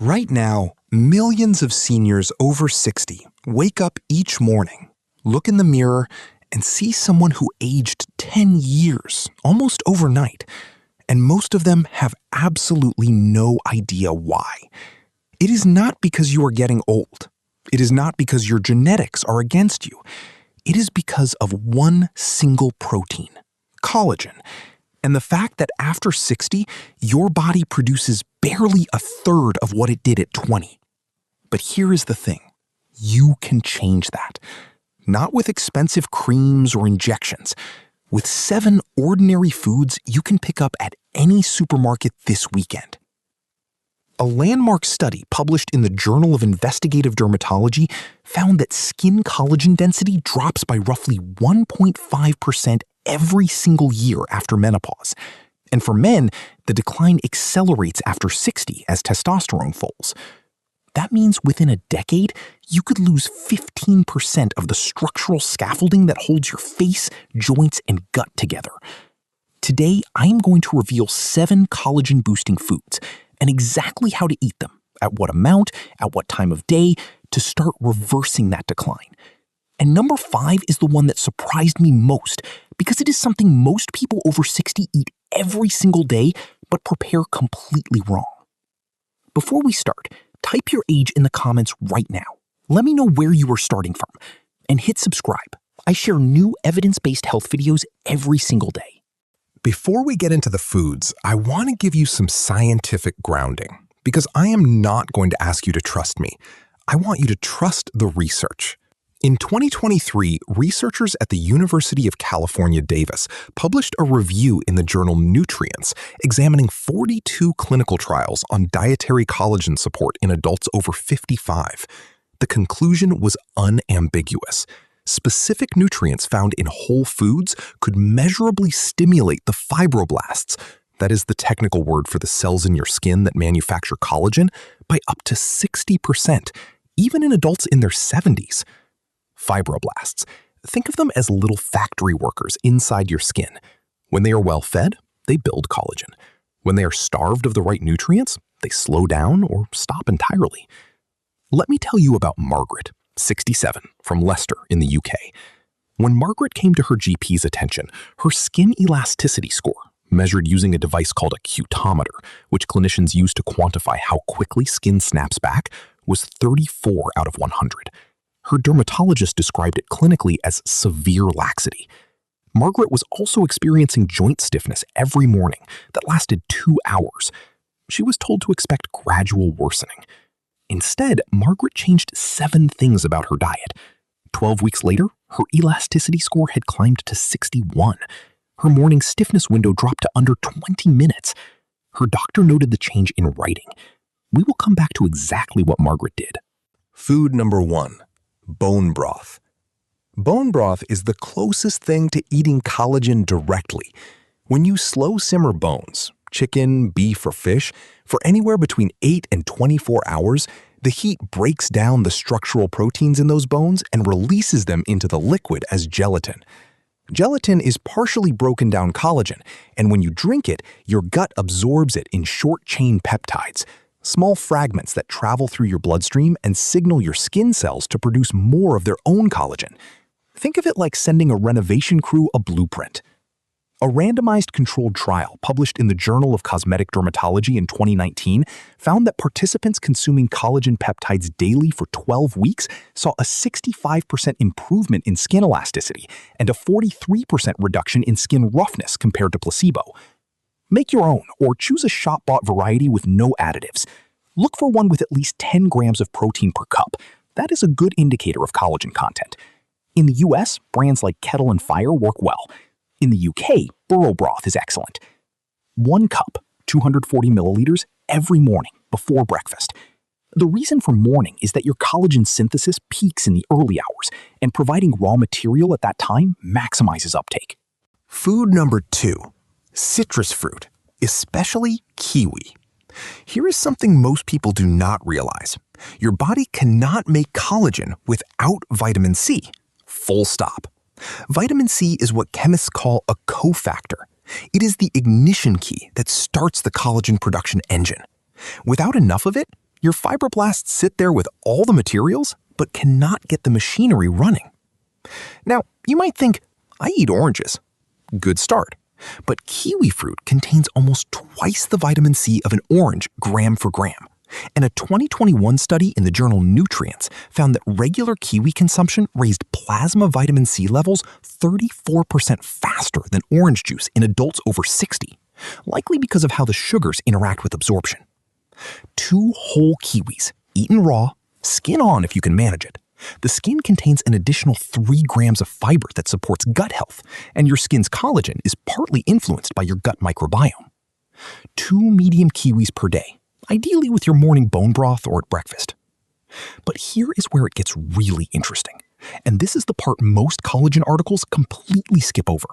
Right now, millions of seniors over 60 wake up each morning, look in the mirror, and see someone who aged 10 years almost overnight. And most of them have absolutely no idea why. It is not because you are getting old. It is not because your genetics are against you. It is because of one single protein, collagen, and the fact that after 60, your body produces barely a third of what it did at 20. But here is the thing. You can change that. Not with expensive creams or injections. With 7 ordinary foods you can pick up at any supermarket this weekend. A landmark study published in the Journal of Investigative Dermatology found that skin collagen density drops by roughly 1.5% every single year after menopause. And for men, the decline accelerates after 60 as testosterone falls. That means within a decade, you could lose 15% of the structural scaffolding that holds your face, joints, and gut together. Today, I'm going to reveal 7 collagen-boosting foods and exactly how to eat them, at what amount, at what time of day, to start reversing that decline. And number 5 is the one that surprised me most because it is something most people over 60 eat every single day but prepare completely wrong. Before we start, type your age in the comments right now. Let me know where you are starting from. And hit subscribe. I share new evidence-based health videos every single day. Before we get into the foods, I want to give you some scientific grounding because I am not going to ask you to trust me. I want you to trust the research. In 2023, researchers at the University of California, Davis published a review in the journal Nutrients examining 42 clinical trials on dietary collagen support in adults over 55. The conclusion was unambiguous. Specific nutrients found in whole foods could measurably stimulate the fibroblasts, that is the technical word for the cells in your skin that manufacture collagen, by up to 60%, even in adults in their 70s. Fibroblasts. Think of them as little factory workers inside your skin. When they are well fed, they build collagen. When they are starved of the right nutrients, they slow down or stop entirely. Let me tell you about Margaret, 67, from Leicester in the UK. When Margaret came to her GP's attention, her skin elasticity score, measured using a device called a cutometer, which clinicians use to quantify how quickly skin snaps back, was 34 out of 100. Her dermatologist described it clinically as severe laxity. Margaret was also experiencing joint stiffness every morning that lasted 2 hours. She was told to expect gradual worsening. Instead, Margaret changed 7 things about her diet. 12 weeks later, her elasticity score had climbed to 61. Her morning stiffness window dropped to under 20 minutes. Her doctor noted the change in writing. We will come back to exactly what Margaret did. Food number 1. Bone broth. Bone broth is the closest thing to eating collagen directly. When you slow simmer bones, chicken, beef, or fish, for anywhere between 8 and 24 hours, the heat breaks down the structural proteins in those bones and releases them into the liquid as gelatin. Gelatin is partially broken down collagen, and when you drink it, your gut absorbs it in short-chain peptides, small fragments that travel through your bloodstream and signal your skin cells to produce more of their own collagen. Think of it like sending a renovation crew a blueprint. A randomized controlled trial published in the Journal of Cosmetic Dermatology in 2019 found that participants consuming collagen peptides daily for 12 weeks saw a 65% improvement in skin elasticity and a 43% reduction in skin roughness compared to placebo. Make your own or choose a shop-bought variety with no additives. Look for one with at least 10 grams of protein per cup. That is a good indicator of collagen content. In the US, brands like Kettle and Fire work well. In the UK, Burrow broth is excellent. 1 cup, 240 milliliters, every morning before breakfast. The reason for morning is that your collagen synthesis peaks in the early hours, and providing raw material at that time maximizes uptake. Food number 2. Citrus fruit, especially kiwi. Here is something most people do not realize. Your body cannot make collagen without vitamin C. Full stop. Vitamin C is what chemists call a cofactor. It is the ignition key that starts the collagen production engine. Without enough of it, Your fibroblasts sit there with all the materials, but cannot get the machinery running. Now, you might think, I eat oranges. Good start. But kiwi fruit contains almost twice the vitamin C of an orange gram for gram. And a 2021 study in the journal Nutrients found that regular kiwi consumption raised plasma vitamin C levels 34% faster than orange juice in adults over 60, likely because of how the sugars interact with absorption. 2 whole kiwis, eaten raw, skin on if you can manage it. The skin contains an additional 3 grams of fiber that supports gut health, and your skin's collagen is partly influenced by your gut microbiome. 2 medium kiwis per day, ideally with your morning bone broth or at breakfast. But here is where it gets really interesting, and this is the part most collagen articles completely skip over.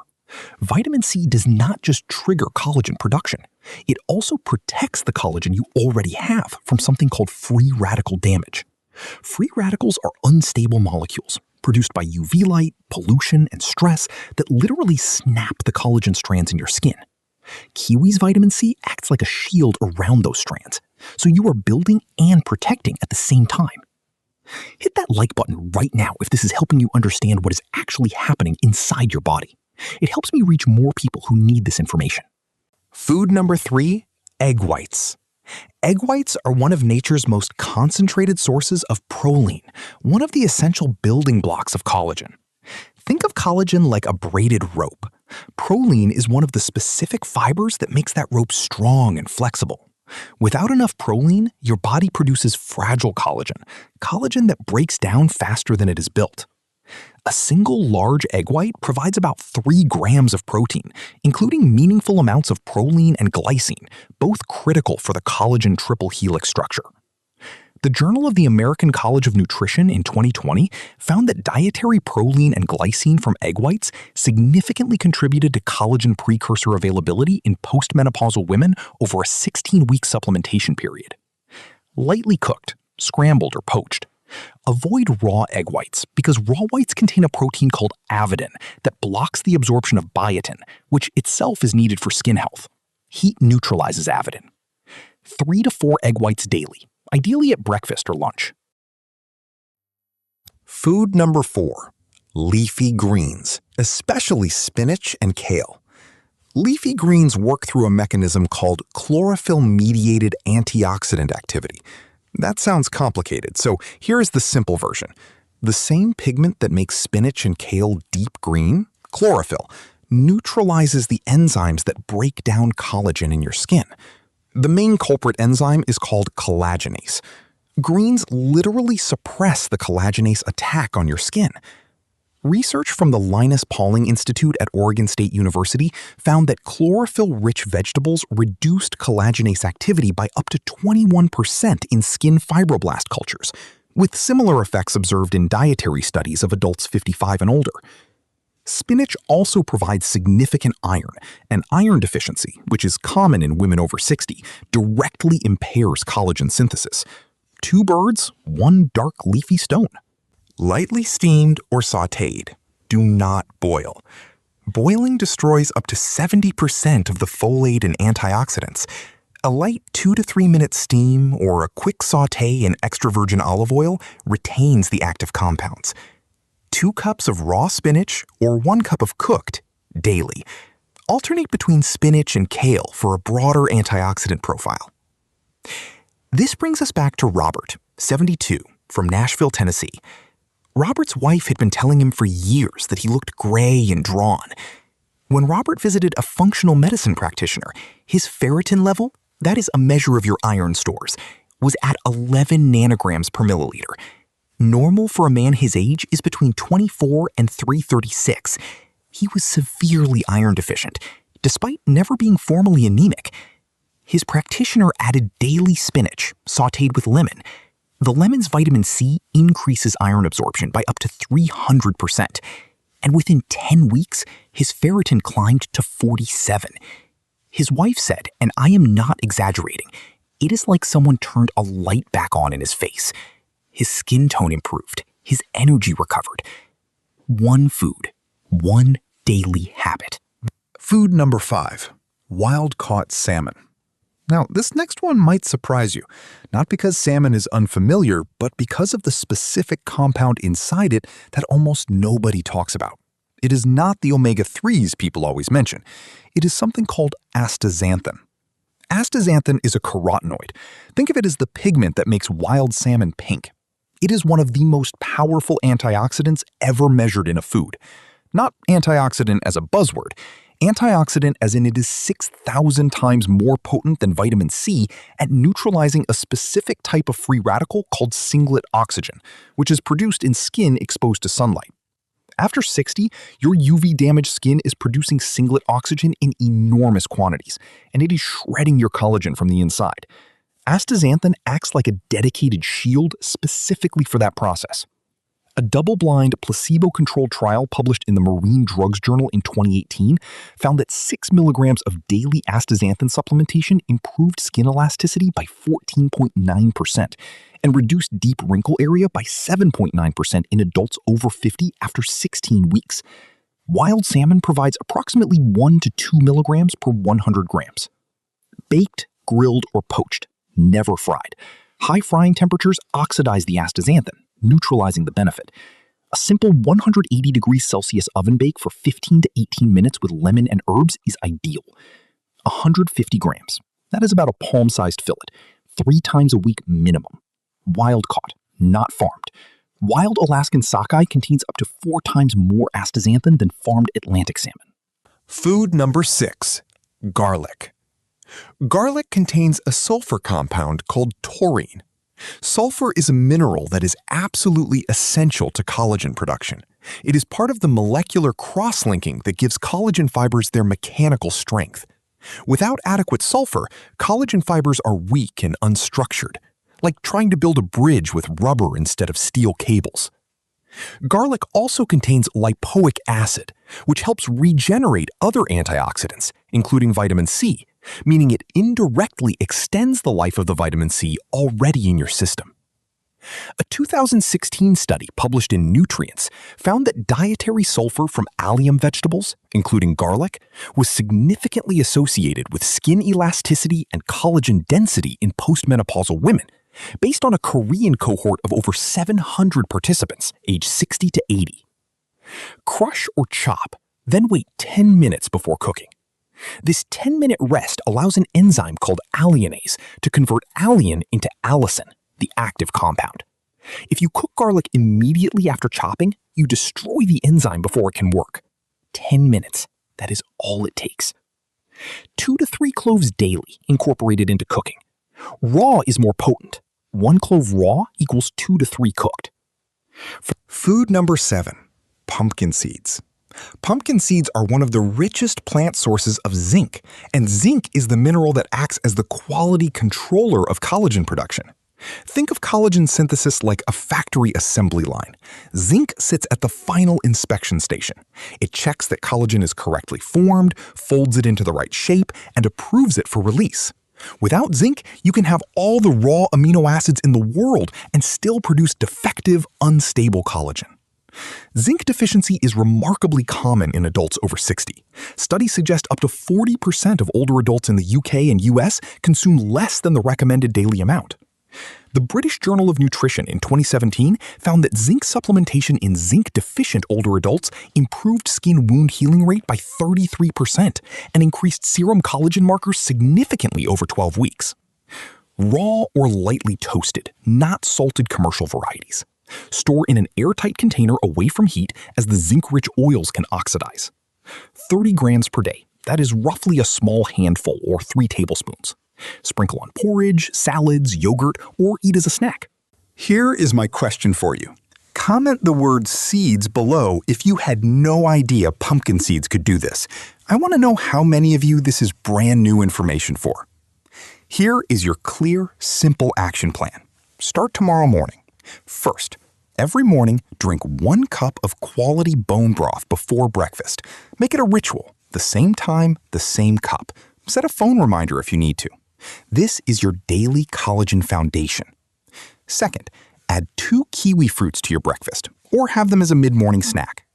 Vitamin C does not just trigger collagen production, it also protects the collagen you already have from something called free radical damage. Free radicals are unstable molecules produced by UV light, pollution, and stress that literally snap the collagen strands in your skin. Kiwi's vitamin C acts like a shield around those strands, so you are building and protecting at the same time. Hit that like button right now if this is helping you understand what is actually happening inside your body. It helps me reach more people who need this information. Food number 3, egg whites. Egg whites are one of nature's most concentrated sources of proline, one of the essential building blocks of collagen. Think of collagen like a braided rope. Proline is one of the specific fibers that makes that rope strong and flexible. Without enough proline, your body produces fragile collagen that breaks down faster than it is built. A single large egg white provides about 3 grams of protein, including meaningful amounts of proline and glycine, both critical for the collagen triple helix structure. The Journal of the American College of Nutrition in 2020 found that dietary proline and glycine from egg whites significantly contributed to collagen precursor availability in postmenopausal women over a 16-week supplementation period. Lightly cooked, scrambled, or poached. Avoid raw egg whites because raw whites contain a protein called avidin that blocks the absorption of biotin, which itself is needed for skin health. Heat neutralizes avidin. 3 to 4 egg whites daily, ideally at breakfast or lunch. Food number 4, leafy greens, especially spinach and kale. Leafy greens work through a mechanism called chlorophyll-mediated antioxidant activity. That sounds complicated, so here is the simple version. The same pigment that makes spinach and kale deep green, chlorophyll, neutralizes the enzymes that break down collagen in your skin. The main culprit enzyme is called collagenase. Greens literally suppress the collagenase attack on your skin. Research from the Linus Pauling Institute at Oregon State University found that chlorophyll-rich vegetables reduced collagenase activity by up to 21% in skin fibroblast cultures, with similar effects observed in dietary studies of adults 55 and older. Spinach also provides significant iron, and iron deficiency, which is common in women over 60, directly impairs collagen synthesis. 2 birds, 1 dark leafy stone. Lightly steamed or sautéed. Do not boil. Boiling destroys up to 70% of the folate and antioxidants. A light 2 to 3 minute steam or a quick sauté in extra virgin olive oil retains the active compounds. 2 cups of raw spinach or 1 cup of cooked daily. Alternate between spinach and kale for a broader antioxidant profile. This brings us back to Robert, 72, from Nashville, Tennessee. Robert's wife had been telling him for years that he looked gray and drawn. When Robert visited a functional medicine practitioner, his ferritin level, that is a measure of your iron stores, was at 11 nanograms per milliliter. Normal for a man his age is between 24 and 336. He was severely iron deficient, despite never being formally anemic. His practitioner added daily spinach, sautéed with lemon. The lemon's vitamin C increases iron absorption by up to 300%, and within 10 weeks, his ferritin climbed to 47. His wife said, and I am not exaggerating, it is like someone turned a light back on in his face. His skin tone improved, his energy recovered. One food, one daily habit. Food number 5, wild-caught salmon. Now, this next one might surprise you, not because salmon is unfamiliar, but because of the specific compound inside it that almost nobody talks about. It is not the omega-3s people always mention. It is something called astaxanthin. Astaxanthin is a carotenoid. Think of it as the pigment that makes wild salmon pink. It is one of the most powerful antioxidants ever measured in a food. Not antioxidant as a buzzword. Antioxidant as in it is 6,000 times more potent than vitamin C at neutralizing a specific type of free radical called singlet oxygen, which is produced in skin exposed to sunlight. After 60, your UV-damaged skin is producing singlet oxygen in enormous quantities, and it is shredding your collagen from the inside. Astaxanthin acts like a dedicated shield specifically for that process. A double-blind, placebo-controlled trial published in the Marine Drugs Journal in 2018 found that 6 milligrams of daily astaxanthin supplementation improved skin elasticity by 14.9% and reduced deep wrinkle area by 7.9% in adults over 50 after 16 weeks. Wild salmon provides approximately 1 to 2 milligrams per 100 grams. Baked, grilled, or poached, never fried. High frying temperatures oxidize the astaxanthin, neutralizing the benefit. A simple 180 degrees Celsius oven bake for 15 to 18 minutes with lemon and herbs is ideal. 150 grams. That is about a palm-sized fillet, 3 times a week minimum. Wild caught, not farmed. Wild Alaskan sockeye contains up to 4 times more astaxanthin than farmed Atlantic salmon. Food number 6. Garlic. Garlic contains a sulfur compound called taurine. Sulfur is a mineral that is absolutely essential to collagen production. It is part of the molecular cross-linking that gives collagen fibers their mechanical strength. Without adequate sulfur, collagen fibers are weak and unstructured, like trying to build a bridge with rubber instead of steel cables. Garlic also contains lipoic acid, which helps regenerate other antioxidants, including vitamin C, meaning it indirectly extends the life of the vitamin C already in your system. A 2016 study published in Nutrients found that dietary sulfur from allium vegetables, including garlic, was significantly associated with skin elasticity and collagen density in postmenopausal women, based on a Korean cohort of over 700 participants aged 60 to 80. Crush or chop, then wait 10 minutes before cooking. This 10-minute rest allows an enzyme called alliinase to convert alliin into allicin, the active compound. If you cook garlic immediately after chopping, you destroy the enzyme before it can work. 10 minutes, that is all it takes. 2 to 3 cloves daily incorporated into cooking. Raw is more potent. 1 clove raw equals 2 to 3 cooked. Food number 7. Pumpkin seeds. Pumpkin seeds are one of the richest plant sources of zinc, and zinc is the mineral that acts as the quality controller of collagen production. Think of collagen synthesis like a factory assembly line. Zinc sits at the final inspection station. It checks that collagen is correctly formed, folds it into the right shape, and approves it for release. Without zinc, you can have all the raw amino acids in the world and still produce defective, unstable collagen. Zinc deficiency is remarkably common in adults over 60. Studies suggest up to 40% of older adults in the UK and US consume less than the recommended daily amount. The British Journal of Nutrition in 2017 found that zinc supplementation in zinc-deficient older adults improved skin wound healing rate by 33% and increased serum collagen markers significantly over 12 weeks. Raw or lightly toasted, not salted commercial varieties. Store in an airtight container away from heat as the zinc-rich oils can oxidize. 30 grams per day. That is roughly a small handful or 3 tablespoons. Sprinkle on porridge, salads, yogurt, or eat as a snack. Here is my question for you. Comment the word seeds below if you had no idea pumpkin seeds could do this. I want to know how many of you this is brand new information for. Here is your clear, simple action plan. Start tomorrow morning. First, every morning, drink 1 cup of quality bone broth before breakfast. Make it a ritual. The same time, the same cup. Set a phone reminder if you need to. This is your daily collagen foundation. Second, add 2 kiwi fruits to your breakfast, or have them as a mid-morning snack.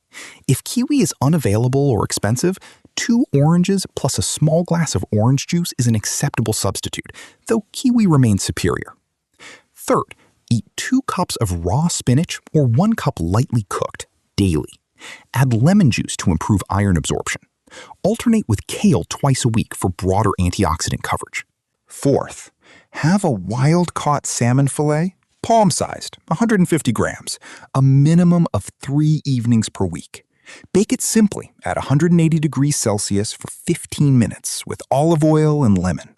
If kiwi is unavailable or expensive, 2 oranges plus a small glass of orange juice is an acceptable substitute, though kiwi remains superior. Third, eat 2 cups of raw spinach or 1 cup lightly cooked daily. Add lemon juice to improve iron absorption. Alternate with kale twice a week for broader antioxidant coverage. Fourth, have a wild-caught salmon fillet, palm-sized, 150 grams, a minimum of 3 evenings per week. Bake it simply at 180 degrees Celsius for 15 minutes with olive oil and lemon.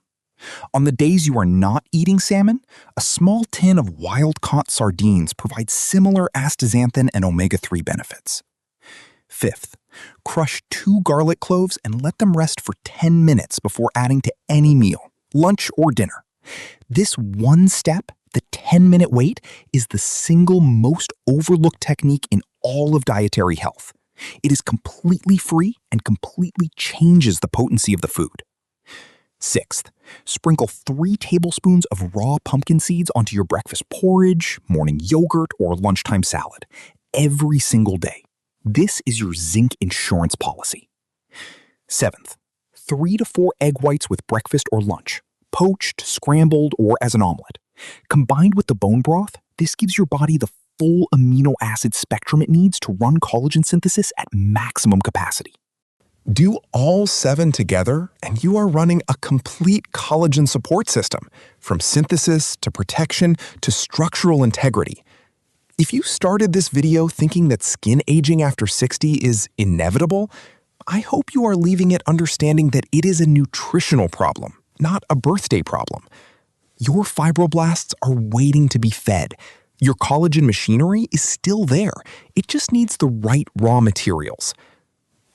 On the days you are not eating salmon, a small tin of wild-caught sardines provides similar astaxanthin and omega-3 benefits. Fifth, crush 2 garlic cloves and let them rest for 10 minutes before adding to any meal, lunch or dinner. This one step, the 10-minute wait, is the single most overlooked technique in all of dietary health. It is completely free and completely changes the potency of the food. Sixth, sprinkle 3 tablespoons of raw pumpkin seeds onto your breakfast porridge, morning yogurt, or lunchtime salad every single day. This is your zinc insurance policy. Seventh, 3 to 4 egg whites with breakfast or lunch, poached, scrambled, or as an omelet. Combined with the bone broth, this gives your body the full amino acid spectrum it needs to run collagen synthesis at maximum capacity. Do all 7 together, and you are running a complete collagen support system, from synthesis to protection to structural integrity. If you started this video thinking that skin aging after 60 is inevitable, I hope you are leaving it understanding that it is a nutritional problem, not a birthday problem. Your fibroblasts are waiting to be fed. Your collagen machinery is still there. It just needs the right raw materials.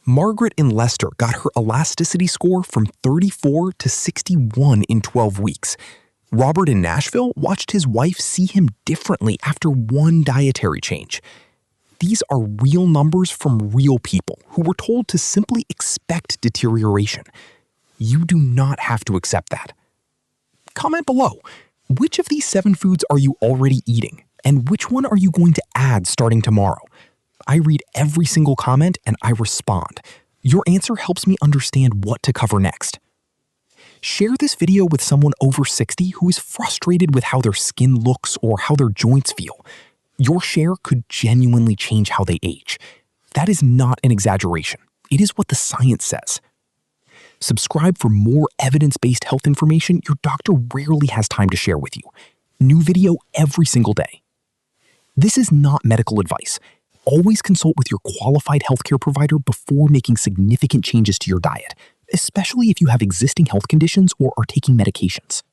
Margaret in Leicester got her elasticity score from 34 to 61 in 12 weeks. Robert in Nashville watched his wife see him differently after 1 dietary change. These are real numbers from real people who were told to simply expect deterioration. You do not have to accept that. Comment below. Which of these 7 foods are you already eating? And which one are you going to add starting tomorrow? I read every single comment and I respond. Your answer helps me understand what to cover next. Share this video with someone over 60 who is frustrated with how their skin looks or how their joints feel. Your share could genuinely change how they age. That is not an exaggeration. It is what the science says. Subscribe for more evidence-based health information your doctor rarely has time to share with you. New video every single day. This is not medical advice. Always consult with your qualified healthcare provider before making significant changes to your diet, especially if you have existing health conditions or are taking medications.